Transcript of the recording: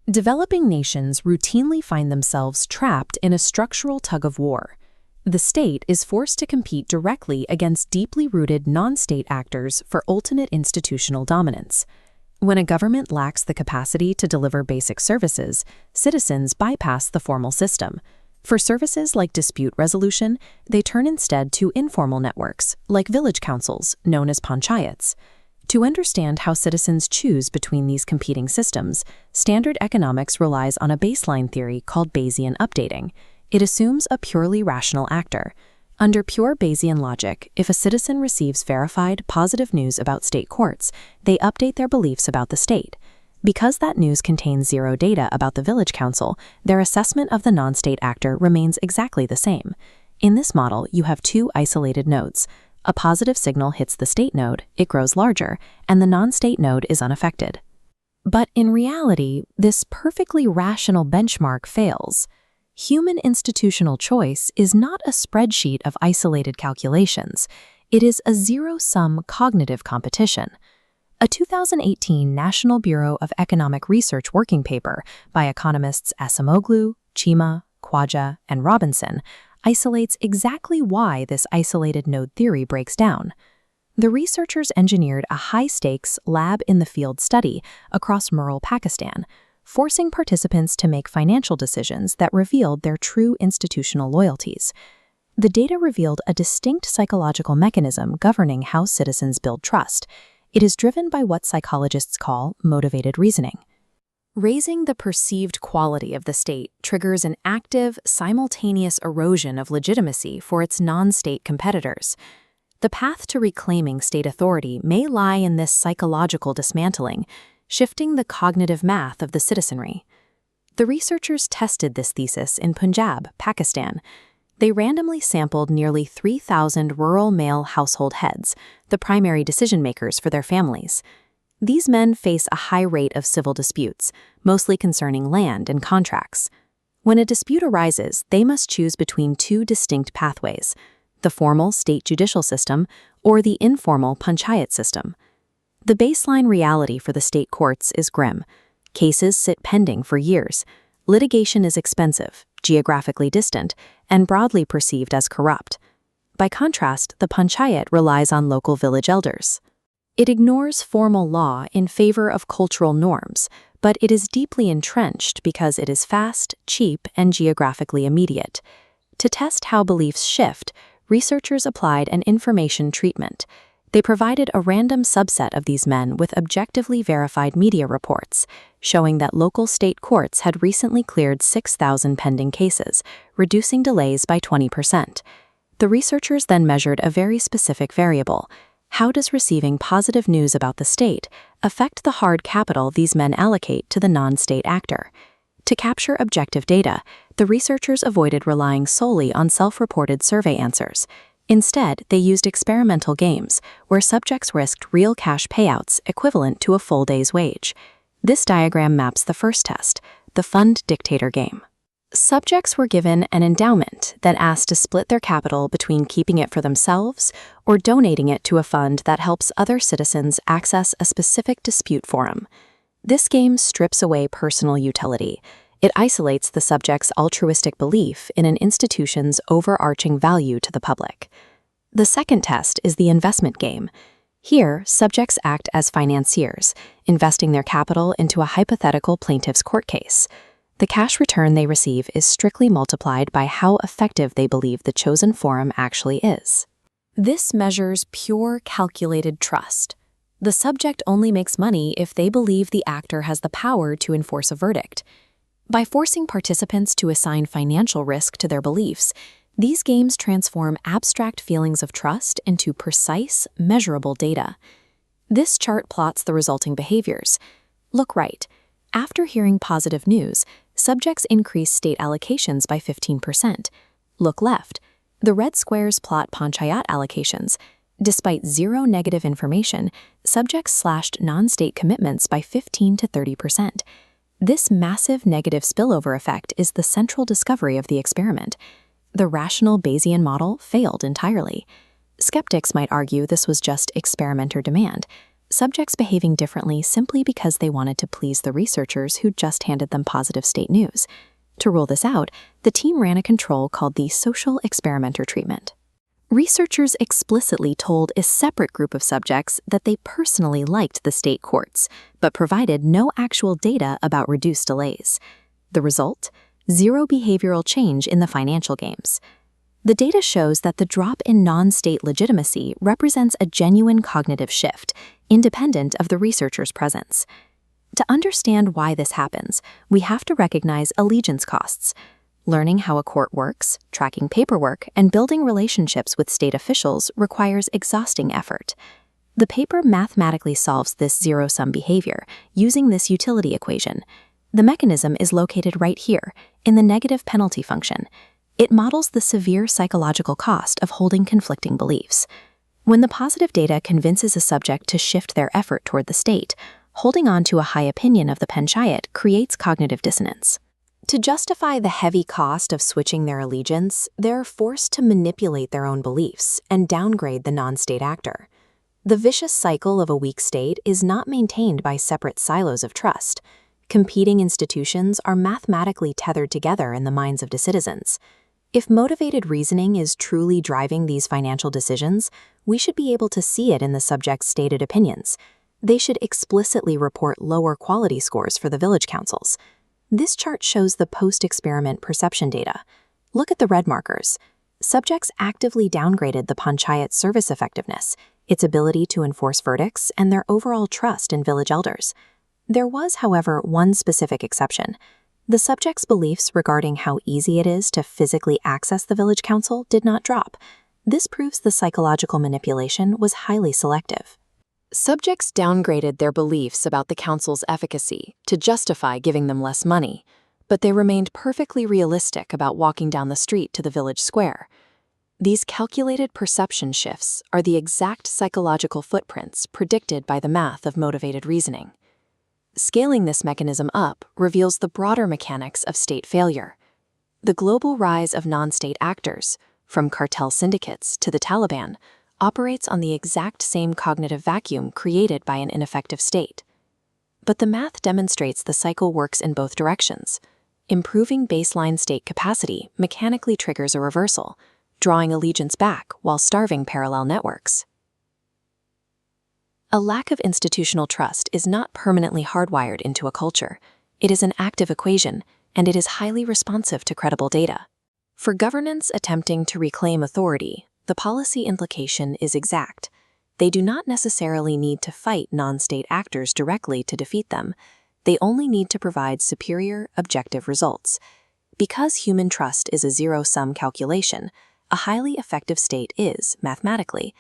Developing nations routinely find themselves trapped in a structural tug-of-war. The state is forced to compete directly against deeply rooted non-state actors for ultimate institutional dominance. When a government lacks the capacity to deliver basic services, citizens bypass the formal system. For services like dispute resolution, they turn instead to informal networks, like village councils, known as Panchayats. To understand how citizens choose between these competing systems, standard economics relies on a baseline theory called Bayesian updating. It assumes a purely rational actor. Under pure Bayesian logic, if a citizen receives verified, positive news about state courts, they update their beliefs about the state. Because that news contains zero data about the village council, their assessment of the non-state actor remains exactly the same. In this model, you have two isolated nodes. A positive signal hits the state node, it grows larger, and the non-state node is unaffected. But in reality, this perfectly rational benchmark fails. Human institutional choice is not a spreadsheet of isolated calculations. It is a zero-sum cognitive competition. A 2018 National Bureau of Economic Research working paper by economists Acemoglu, Cheema, Khwaja, and Robinson isolates exactly why this isolated node theory breaks down. The researchers engineered a high-stakes lab-in-the-field study across rural Pakistan, forcing participants to make financial decisions that revealed their true institutional loyalties. The data revealed a distinct psychological mechanism governing how citizens build trust. It is driven by what psychologists call motivated reasoning. Raising the perceived quality of the state triggers an active, simultaneous erosion of legitimacy for its non-state competitors. The path to reclaiming state authority may lie in this psychological dismantling, shifting the cognitive math of the citizenry. The researchers tested this thesis in Punjab, Pakistan. They randomly sampled nearly 3,000 rural male household heads, the primary decision-makers for their families. These men face a high rate of civil disputes, mostly concerning land and contracts. When a dispute arises, they must choose between two distinct pathways: the formal state judicial system or the informal Panchayat system. The baseline reality for the state courts is grim. Cases sit pending for years. Litigation is expensive, geographically distant, and broadly perceived as corrupt. By contrast, the Panchayat relies on local village elders. It ignores formal law in favor of cultural norms, but it is deeply entrenched because it is fast, cheap, and geographically immediate. To test how beliefs shift, researchers applied an information treatment. They provided a random subset of these men with objectively verified media reports, showing that local state courts had recently cleared 6,000 pending cases, reducing delays by 20%. The researchers then measured a very specific variable. How does receiving positive news about the state affect the hard capital these men allocate to the non-state actor? To capture objective data, the researchers avoided relying solely on self-reported survey answers. Instead, they used experimental games where subjects risked real cash payouts equivalent to a full day's wage. This diagram maps the first test, the fund dictator game. Subjects were given an endowment that asked to split their capital between keeping it for themselves or donating it to a fund that helps other citizens access a specific dispute forum. This game strips away personal utility. It isolates the subject's altruistic belief in an institution's overarching value to the public. The second test is the investment game. Here, subjects act as financiers, investing their capital into a hypothetical plaintiff's court case. The cash return they receive is strictly multiplied by how effective they believe the chosen forum actually is. This measures pure calculated trust. The subject only makes money if they believe the actor has the power to enforce a verdict. By forcing participants to assign financial risk to their beliefs, these games transform abstract feelings of trust into precise, measurable data. This chart plots the resulting behaviors. Look right. After hearing positive news, subjects increase state allocations by 15%. Look left. The red squares plot Panchayat allocations. Despite zero negative information, subjects slashed non-state commitments by 15 to 30%. This massive negative spillover effect is the central discovery of the experiment. The rational Bayesian model failed entirely. Skeptics might argue this was just experimenter demand. subjects behaving differently simply because they wanted to please the researchers who just handed them positive state news. To rule this out, the team ran a control called the social experimenter treatment. Researchers explicitly told a separate group of subjects that they personally liked the state courts, but provided no actual data about reduced delays. The result? Zero behavioral change in the financial games. The data shows that the drop in non-state legitimacy represents a genuine cognitive shift, independent of the researcher's presence. To understand why this happens, we have to recognize allegiance costs. Learning how a court works, tracking paperwork, and building relationships with state officials requires exhausting effort. The paper mathematically solves this zero-sum behavior using this utility equation. The mechanism is located right here, in the negative penalty function. It models the severe psychological cost of holding conflicting beliefs. When the positive data convinces a subject to shift their effort toward the state, holding on to a high opinion of the Panchayat creates cognitive dissonance. To justify the heavy cost of switching their allegiance, they're forced to manipulate their own beliefs and downgrade the non-state actor. The vicious cycle of a weak state is not maintained by separate silos of trust. Competing institutions are mathematically tethered together in the minds of the citizens. If motivated reasoning is truly driving these financial decisions, we should be able to see it in the subject's stated opinions. They should explicitly report lower quality scores for the village councils. This chart shows the post-experiment perception data. Look at the red markers. Subjects actively downgraded the Panchayat service effectiveness, its ability to enforce verdicts, and their overall trust in village elders. There was, however, one specific exception. The subjects' beliefs regarding how easy it is to physically access the village council did not drop. This proves the psychological manipulation was highly selective. Subjects downgraded their beliefs about the council's efficacy to justify giving them less money, but they remained perfectly realistic about walking down the street to the village square. These calculated perception shifts are the exact psychological footprints predicted by the math of motivated reasoning. Scaling this mechanism up reveals the broader mechanics of state failure. The global rise of non-state actors, from cartel syndicates to the Taliban, operates on the exact same cognitive vacuum created by an ineffective state. But the math demonstrates the cycle works in both directions. Improving baseline state capacity mechanically triggers a reversal, drawing allegiance back while starving parallel networks. A lack of institutional trust is not permanently hardwired into a culture. It is an active equation, and it is highly responsive to credible data. For governance attempting to reclaim authority, the policy implication is exact. They do not necessarily need to fight non-state actors directly to defeat them. They only need to provide superior, objective results. Because human trust is a zero-sum calculation, a highly effective state is, mathematically,